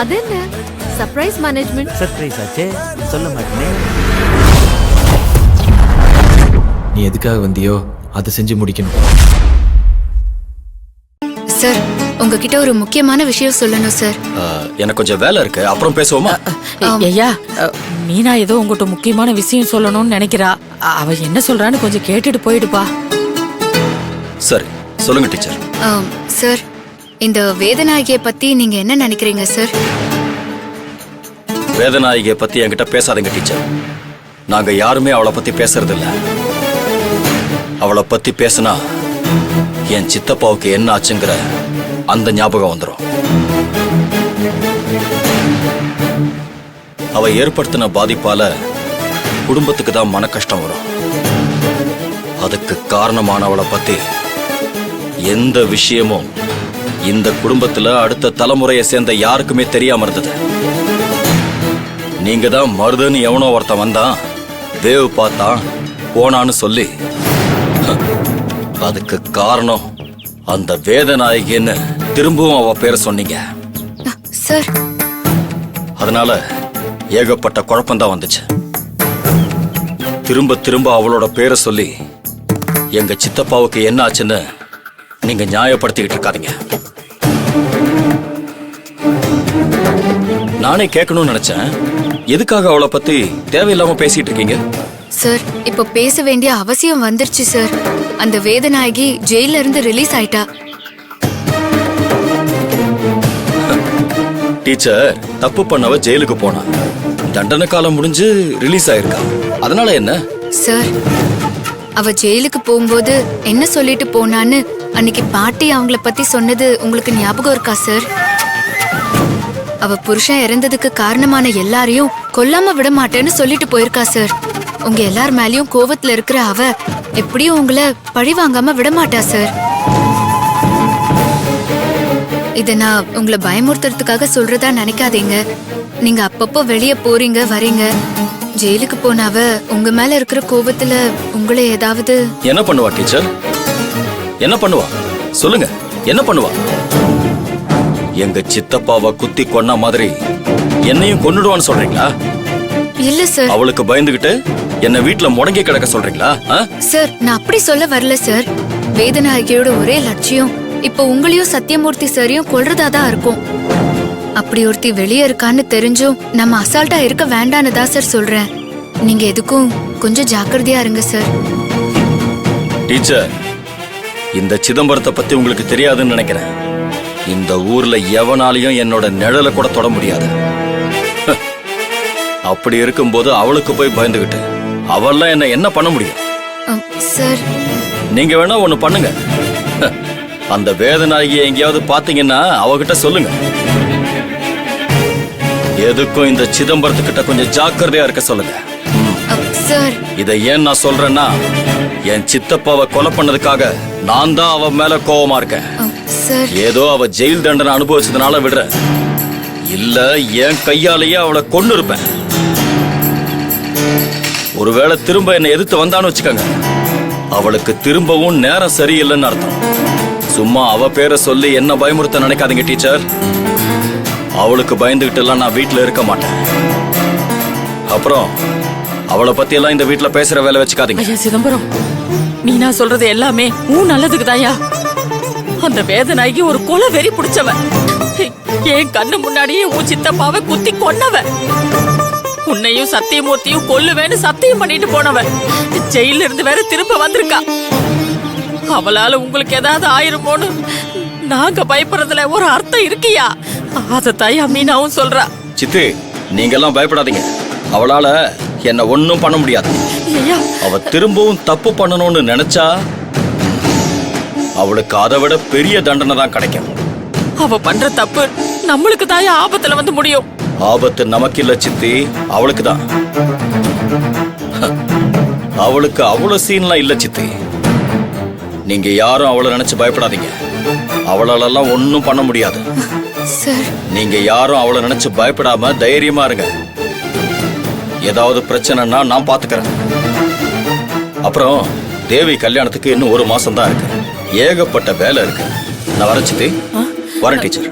அது என்ன surprise management? Surprise ஆச்சே, சொல்ல மாட்டேனே. நீ எதுக்காக வந்தியோ அதை செஞ்சு முடிக்கணும். சார், உங்ககிட்ட ஒரு முக்கியமான விஷயம் சொல்லணும் சார். எனக்கு கொஞ்சம் வேலை இருக்கு, அப்புறம் பேசுவோமா? ஐயா, மீனா ஏதோ உங்ககிட்ட முக்கியமான விஷயம் சொல்லணும்னு நினைக்கிறா. அவ என்ன சொல்றான்னு கொஞ்சம் கேட்டுட்டு போயிடுப்பா. சரி, சொல்லுங்க டீச்சர். சார், இந்த வேதநாயகியை பத்தி நீங்க என்ன நினைக்கிறீங்க சார்? வேதநாயகியை பத்தி என்கிட்ட பேசாதீங்க டீச்சர். நாங்க யாருமே அவளை பத்தி பேசுறது இல்ல. அவளை பத்தி பேசினா என் சித்தப்பாவுக்கு என்ன ஆச்சுங்கிற அந்த ஞாபகம் வந்துடும். அவ ஏற்படுத்தின பாதிப்பால குடும்பத்துக்கு தான் மன கஷ்டம் வரும். அதுக்கு காரணமானவளை பத்தி எந்த விஷயமும் இந்த குடும்பத்துல அடுத்த தலைமுறையை சேர்ந்த யாருக்குமே தெரியாம இருந்தது. நீங்க தான் மருதுன்னு எவனோ ஒருத்தன் வந்தான், வேவு பார்த்தான், போனான்னு சொல்லி அதுக்கு காரணம் அந்த வேதநாயகின்னு திரும்பவும் அவ பேரை சொன்னீங்க சார். அதனால ஏகப்பட்ட குழப்பம்தான் வந்துச்சு. திரும்ப திரும்ப அவளோட பேரை சொல்லி எங்க சித்தப்பாவுக்கு என்ன ஆச்சுன்னு நீங்க நியாயப்படுத்திக்கிட்டு இருக்காதீங்க. நானே கேட்கணும்னு நினைச்சேன், எதுக்காக அவளை பத்தி தேவையில்லாம பேசிட்டு இருக்கீங்க? சார், இப்ப பேச வேண்டிய அவசியம் வந்துருச்சு சார். அந்த வேதநாயகி ஜெயில இருந்து ரிலீஸ் ஆயிட்டா. டீச்சர், தப்பு பண்ணவ ஜெயிலுக்கு போனா, தண்டனை காலம் முடிஞ்சு ரிலீஸ் ஆயிருக்கா. அதனால என்ன? சார், அவ ஜெயிலுக்கு போகும்போது என்ன சொல்லிட்டு போனான்னு அன்னைக்கு பாட்டி அவங்கள பத்தி சொன்னது உங்களுக்கு ஞாபகம் இருக்கா சார்? அவ புருஷன் இறந்ததுக்கு காரணமான எல்லாரையும் கொல்லாம விட மாட்டேன்னு சொல்லிட்டு போயிருக்கா சார். உங்க எல்லார் மேலயும் கோவத்துல இருக்கிற அவ எப்படியும் உங்களை பழி வாங்காம விட மாட்டா சார். இத நான் உங்களை பயமுறுத்துறதுக்காக சொல்றதா நினைக்காதீங்க. நீங்க அப்பப்போ வெளியே போறீங்க வரீங்க. ஜெயிலுக்கு போனாவ உங்க மேல இருக்கிற கோபத்துல உங்களை ஏதாவது என்ன பண்ணுவா டீச்சர்? என்ன பண்ணுவா சொல்லுங்க, என்ன பண்ணுவா? எங்க சித்தப்பாவை குத்தி கொன்ன மாதிரி என்னையும் கொன்னுடுவான்னு சொல்றீங்களா? இல்ல சார். அவளுக்கு பயந்துகிட்டு என்ன வீட்டுல முடங்கி கிடக்க சொல்றீங்களா? சார், நான் அப்படி சொல்ல வரல சார். வேதநாயகியோட ஒரே லட்சியம் இப்ப உங்களையும் சத்தியமூர்த்தி சாரையும் கொல்றதாதான் இருக்கும். அப்படி ஒருத்தி வெளியே இருக்கான்னு தெரிஞ்சும் நம்ம அசால்ட்டா இருக்க வேண்டான்னு தான் சார் சொல்றேன். நீங்க எதுக்கும் கொஞ்சம் ஜாக்கிரதையா இருங்க சார். டீச்சர், இந்த சிதம்பரத்தை பத்தி உங்களுக்கு தெரியாதுன்னு நினைக்கிறேன். இந்த ஊர்ல எவனாலையும் என்னோட நிழலை கூட தொட முடியாது. அப்படி இருக்கும்போது அவளுக்கு போய் பயந்துகிட்டு அவள்லாம் என்ன பண்ண முடியும்? சார், நீங்க வேணா ஒண்ணு பண்ணுங்க. அந்த வேதநாயகியை எங்கேயாவது பாத்தீங்கன்னா அவகிட்ட சொல்லுங்க, எதுக்கும் இந்த சிதம்பரத்துக்கிட்ட கொஞ்சம் ஜாக்கிரதையா இருக்க சொல்லுங்க. சார், இதை ஏன் நான் சொல்றேன்னா, என் சித்தப்பாவை கொலை பண்ணதுக்காக நான் தான் அவ மேல கோவமா இருக்கேன். ஏதோ அவ ஜெயில் தண்டனை அனுபவிச்சதுனால விடுறேன், இல்ல என் கையாலேயே அவளை கொன்னு இருப்பேன். ஒருவேளை திரும்ப என்னை எதிர்த்து வந்தான்னு வச்சுக்கோங்க, அவளுக்கு திரும்பவும் நேரம் சரியில்லைன்னு அர்த்தம். சும்மா அவ பேரை சொல்லி என்ன பயமுறுத்த நினைக்காதீங்க டீச்சர். அவளுக்கு பயந்துகிட்டு எல்லாம் நான் வீட்டுல இருக்க மாட்டேன். அப்புறம் அவளை பத்தி எல்லாம் இந்த வீட்டுல பேசுற வேலை வச்சுக்காதீங்க. ஐயா சிதம்பரம், மீனா சொல்றது எல்லாமே உன் நல்லதுக்கு தாயா. அந்த வேதநாயகி ஒரு கொலை வெறி பிடிச்சவ. என் கண்ணு முன்னாடியே உன் சித்தப்பாவை குத்தி கொன்னவ. உன்னையும் சத்தியமூர்த்தியும் கொல்லுவேன்னு சத்தியம் பண்ணிட்டு போனவ ஜெயில இருந்து வேற திரும்ப வந்திருக்கா. அவளால உங்களுக்கு ஏதாவது ஆயிருமோன்னு நாங்க பயப்படுறதுல ஒரு அர்த்தம் இருக்கியா? அத தாயா மீனாவும் சொல்றா. சித்தி, நீங்க எல்லாம் பயப்படாதீங்க. அவளால என்ன ஒண்ணும் பண்ண முடியாது. அவ திரும்பவும் தப்பு பண்ணணும்னு நினைச்சா அவளுக்கு அதை விட பெரிய தண்டனை தான் கிடைக்கும். அவ பண்ற தப்பு நம்மளுக்கு தாயா ஆபத்துல வந்து முடியும். ஆபத்து நமக்கு இல்ல சித்தி, அவளுக்கு தான். அவளுக்கு அவ்வளவு சீன்லாம் இல்ல சித்தி. நீங்க யாரும் அவளை நினைச்சு பயப்படாதீங்க. அவளாலெல்லாம் ஒன்னும் பண்ண முடியாது. நீங்க யாரும் அவளை நினைச்சு பயப்படாம தைரியமா இருங்க. ஏதாவது பிரச்சனைனா நான் பாத்துக்கிறேன். அப்புறம் தேவி கல்யாணத்துக்கு இன்னும் 1 மாசம் தான் இருக்கு. ஏகப்பட்ட வேலை இருக்கு. நான் வரேன் சித்தி. வரேன் டீச்சர்.